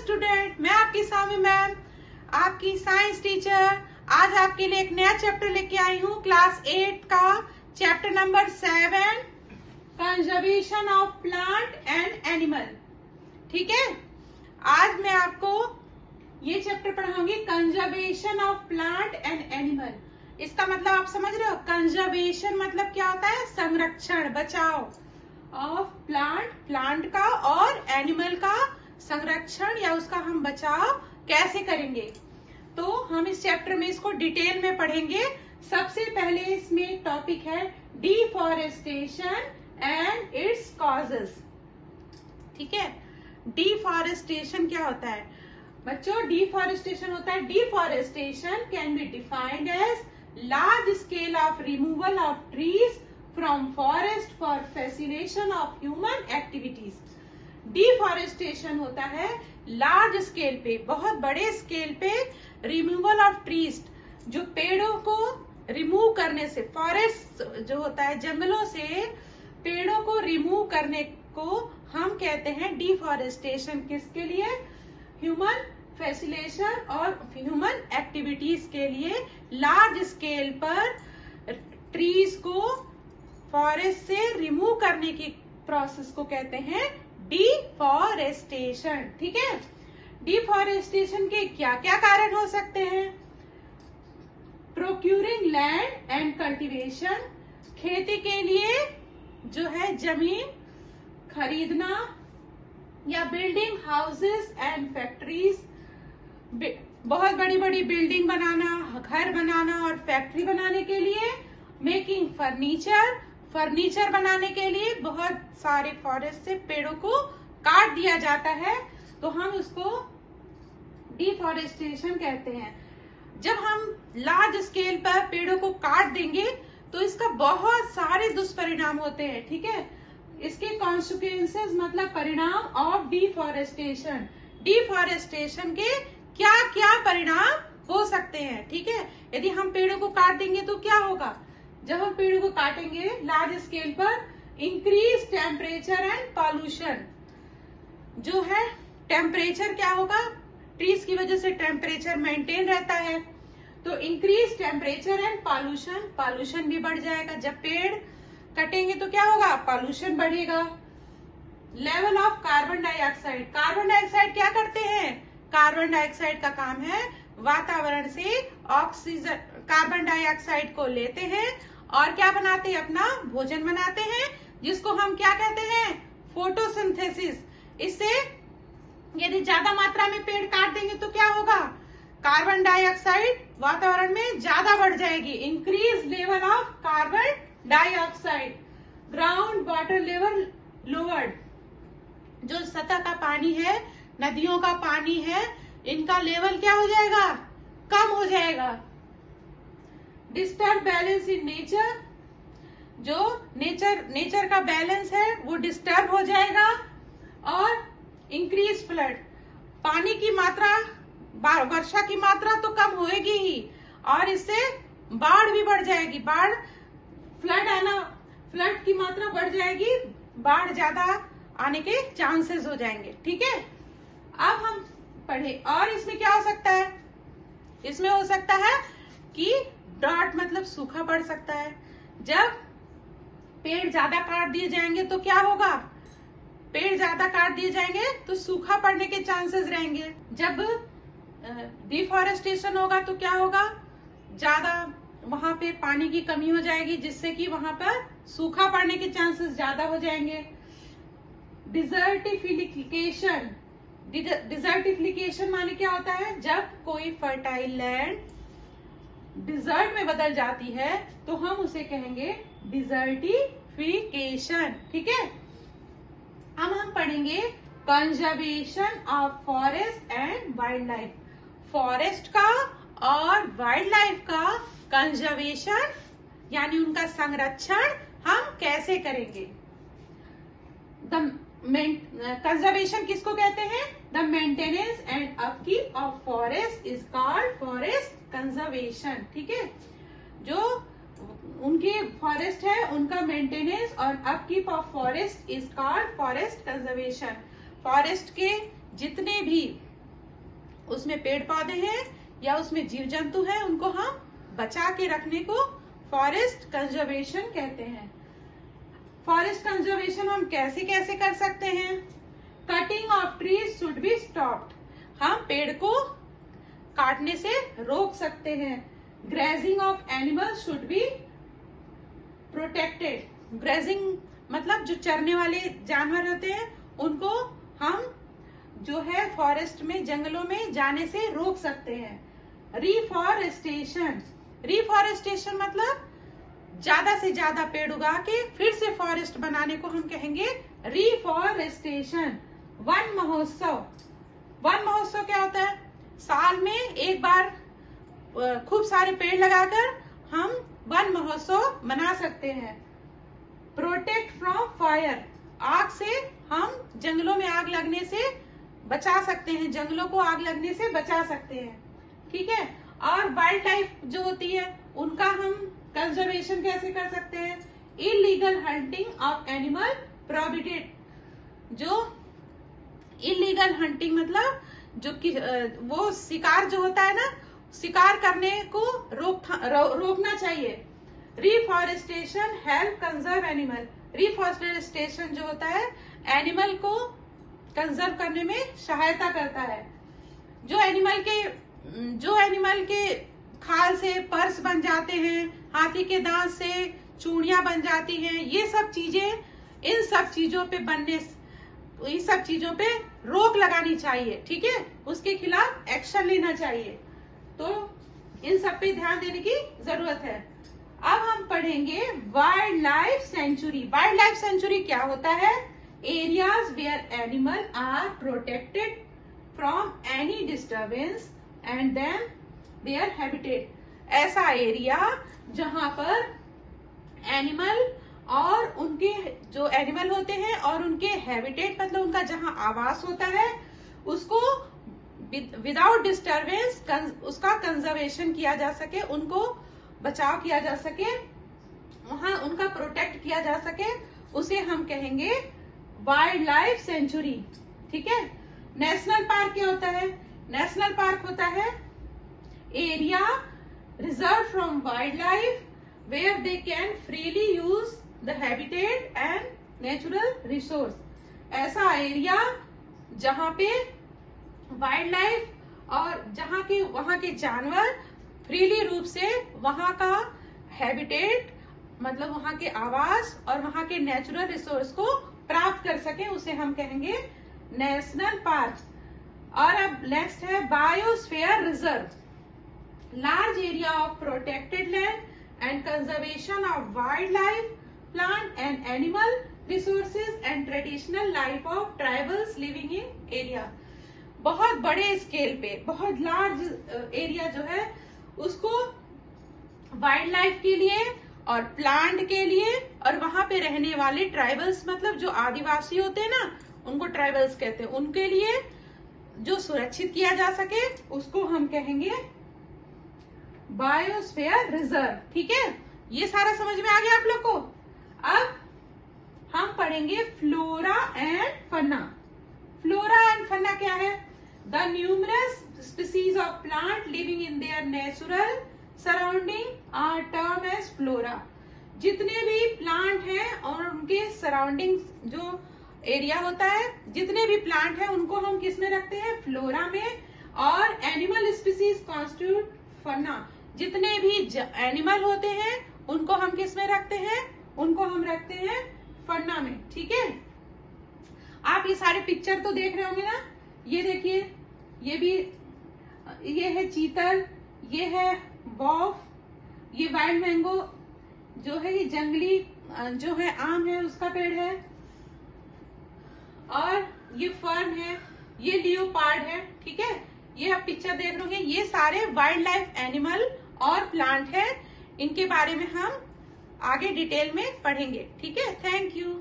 Student, मैं आपकी सामी ma'am, आपकी साइंस टीचर। आज आपके लिए एक नया चैप्टर लेके आई हूँ, क्लास 8 का chapter number 7, conservation of plant and animal. ठीक है, आज मैं आपको ये चैप्टर पढ़ाऊंगी, conservation of plant and animal. इसका मतलब आप समझ रहे हो, कंजर्वेशन मतलब क्या होता है? संरक्षण, बचाव ऑफ प्लांट का, और एनिमल का संरक्षण या उसका हम बचाव कैसे करेंगे। तो हम इस चैप्टर में इसको डिटेल में पढ़ेंगे। सबसे पहले इसमें टॉपिक है डिफॉरेस्टेशन एंड इट्स कॉजेस। ठीक है, डिफॉरेस्टेशन क्या होता है बच्चों? डिफॉरेस्टेशन होता है, deforestation can be defined as large scale of removal of trees from forest for facilitation of human activities. Deforestation होता है लार्ज स्केल पे, बहुत बड़े स्केल पे रिमूवल ऑफ ट्रीज, जो पेड़ों को रिमूव करने से, फॉरेस्ट जो होता है जंगलों से पेड़ों को रिमूव करने को हम कहते हैं डिफॉरेस्टेशन। किसके लिए? ह्यूमन फैसिलिटेशन और ह्यूमन एक्टिविटीज के लिए लार्ज स्केल पर ट्रीज को फॉरेस्ट से रिमूव करने की प्रोसेस को कहते हैं डिफॉरेस्टेशन। ठीक है, डिफॉरेस्टेशन के क्या क्या कारण हो सकते हैं? प्रोक्यूरिंग लैंड एंड कल्टीवेशन, खेती के लिए जो है जमीन खरीदना, या बिल्डिंग हाउसेस एंड फैक्ट्रीज, बहुत बड़ी बड़ी बिल्डिंग बनाना, घर बनाना और फैक्ट्री बनाने के लिए। मेकिंग फर्नीचर बनाने के लिए बहुत सारे फॉरेस्ट से पेड़ों को काट दिया जाता है, तो हम उसको डिफॉरेस्टेशन कहते हैं। जब हम लार्ज स्केल पर पेड़ों को काट देंगे तो इसका बहुत सारे दुष्परिणाम होते हैं। ठीक है, इसके कॉन्सिक्वेंसेस मतलब परिणाम ऑफ डिफॉरेस्टेशन। डिफॉरेस्टेशन के क्या क्या परिणाम हो सकते हैं? ठीक है, यदि हम पेड़ों को काट देंगे तो क्या होगा? जब हम पेड़ों को काटेंगे लार्ज स्केल पर, इंक्रीज टेम्परेचर एंड पॉल्यूशन, जो है टेम्परेचर क्या होगा? ट्रीज की वजह से टेम्परेचर मेंटेन रहता है, तो इंक्रीज टेम्परेचर एंड पॉल्यूशन भी बढ़ जाएगा। जब पेड़ कटेंगे तो क्या होगा? पॉल्यूशन बढ़ेगा। लेवल ऑफ कार्बन डाइऑक्साइड क्या करते हैं? कार्बन डाइऑक्साइड का काम है वातावरण से ऑक्सीजन, कार्बन डाइऑक्साइड को लेते हैं और क्या बनाते हैं? अपना भोजन बनाते हैं, जिसको हम क्या कहते हैं? फोटोसिंथेसिस। इससे यदि ज्यादा मात्रा में पेड़ काट देंगे तो क्या होगा? कार्बन डाइऑक्साइड वातावरण में ज्यादा बढ़ जाएगी। Increase level of carbon dioxide. Ground water level lowered, जो सतह का पानी है, नदियों का पानी है, इनका लेवल क्या हो जाएगा? कम हो जाएगा। डिस्टर्ब बैलेंस इन नेचर, जो नेचर का बैलेंस है वो डिस्टर्ब हो जाएगा। और इंक्रीज फ्लड, पानी की मात्रा, वर्षा की मात्रा तो कम होएगी ही, और इससे बाढ़ भी बढ़ जाएगी। फ्लड की मात्रा बढ़ जाएगी, बाढ़ ज्यादा आने के चांसेस हो जाएंगे। ठीक है, अब हम पढ़े, और इसमें क्या हो सकता है? इसमें हो सकता है कि ड्रॉट मतलब सूखा पड़ सकता है। जब पेड़ ज्यादा काट दिए जाएंगे तो क्या होगा? पेड़ ज्यादा काट दिए जाएंगे तो सूखा पड़ने के चांसेस रहेंगे। जब डिफॉरेस्टेशन होगा तो क्या होगा? ज्यादा वहां पे पानी की कमी हो जाएगी, जिससे कि वहां पर सूखा पड़ने के चांसेस ज्यादा हो जाएंगे। डिजर्टिफिकेशन माने क्या होता है? जब कोई फर्टाइल लैंड डिजर्ट में बदल जाती है तो हम उसे कहेंगे डिजर्टिफिकेशन। ठीक है, अब हम पढ़ेंगे conservation of forest and wild life. Forest का और वाइल्ड लाइफ का कंजर्वेशन यानी उनका संरक्षण हम कैसे करेंगे? कंजर्वेशन किसको कहते हैं? The maintenance and upkeep of forest is called forest conservation. ठीक है, जो उनके फॉरेस्ट है उनका मेंटेनेंस और upkeep of forest is called forest conservation. Forest के जितने भी उसमें पेड़ पौधे हैं या उसमें जीव जंतु है, उनको हम बचा के रखने को फॉरेस्ट कंजर्वेशन कहते हैं। फॉरेस्ट कंजर्वेशन हम कैसे कैसे कर सकते हैं? Cutting of trees should be stopped, हम पेड़ को काटने से रोक सकते हैं। Grazing of animals should be protected, grazing मतलब जो चरने वाले जानवर होते हैं उनको हम जो है फॉरेस्ट में, जंगलों में जाने से रोक सकते हैं। रिफॉरेस्टेशन, रिफॉरेस्टेशन मतलब ज्यादा से ज्यादा पेड़ उगा के फिर से फॉरेस्ट बनाने को हम कहेंगे रिफॉरेस्टेशन। वन महोत्सव, वन महोत्सव क्या होता है? साल में एक बार खूब सारे पेड़ लगाकर हम वन महोत्सव मना सकते हैं। प्रोटेक्ट फ्रॉम फायर, आग से हम जंगलों में आग लगने से बचा सकते हैं, जंगलों को आग लगने से बचा सकते हैं, ठीक है। और वाइल्ड लाइफ जो होती है उनका हम कंजर्वेशन कैसे कर सकते हैं? Illegal hunting of animal prohibited, जो इलीगल हंटिंग मतलब जो कि वो शिकार जो होता है ना, शिकार करने को रोकना चाहिए। Reforestation help conserve animal, reforestation जो होता है एनिमल को कंजर्व करने में सहायता करता है। जो एनिमल के खाल से पर्स बन जाते हैं, हाथी के दांत से चूड़ियां बन जाती हैं, ये सब चीजें, इन सब चीजों पे रोक लगानी चाहिए, ठीक है, उसके खिलाफ एक्शन लेना चाहिए। तो इन सब पे ध्यान देने की जरूरत है। अब हम पढ़ेंगे wild life sanctuary. Wild life sanctuary क्या होता है? Areas where animal are protected from any disturbance and then their habitat, ऐसा एरिया जहां पर एनिमल और उनके जो एनिमल होते हैं और उनके हैबिटेट मतलब उनका जहां आवास होता है उसको विदाउट डिस्टर्बेंस उसका कंजर्वेशन किया जा सके, उनको बचाव किया जा सके, वहां उनका प्रोटेक्ट किया जा सके, उसे हम कहेंगे वाइल्ड लाइफ सेंचुरी, ठीक है। नेशनल पार्क क्या होता है? नेशनल पार्क होता है area reserve from wild life where they can freely use the habitat and natural resource, ऐसा एरिया जहां पे वाइल्ड लाइफ और जहां के वहां के जानवर फ्रीली रूप से वहां का हैबिटेट मतलब वहां के आवास और वहां के नेचुरल रिसोर्स को प्राप्त कर सके, उसे हम कहेंगे नेशनल पार्क। और अब नेक्स्ट है biosphere reserve, large area of protected land and conservation of wild life, plant and animal resources and traditional life of tribals living in area. बहुत बड़े स्केल पे, बहुत लार्ज एरिया जो है उसको वाइल्ड लाइफ के लिए और प्लांट के लिए और वहां पे रहने वाले ट्राइबल्स मतलब जो आदिवासी होते हैं ना, उनको ट्राइबल्स कहते हैं, उनके लिए जो सुरक्षित किया जा सके उसको हम कहेंगे बायोस्फीयर रिजर्व, ठीक है। ये सारा समझ में आ गया आप लोग को। अब हम पढ़ेंगे flora and fauna. Flora and fauna क्या है? The numerous species of plant living in their natural surrounding are term as flora. जितने भी प्लांट हैं और उनके सराउंडिंग जो एरिया होता है, जितने भी प्लांट हैं उनको हम किस में रखते हैं? फ्लोरा में। और एनिमल स्पीसीज कॉन्स्टिट्यूट फना, जितने भी एनिमल होते हैं उनको हम किस में रखते हैं? उनको हम रखते हैं फना में, ठीक है। आप ये सारे पिक्चर तो देख रहे होंगे ना, ये देखिए, ये है चीतल, ये है बॉफ, ये वाइल्ड मैंगो जो है, ये जंगली जो है आम है उसका पेड़ है, और ये फर्न है, ये लियोपार्ड है, ठीक है। ये आप पिक्चर देख रहे होंगे, ये सारे वाइल्ड लाइफ एनिमल और प्लांट है। इनके बारे में हम आगे डिटेल में पढ़ेंगे, ठीक है। Thank you.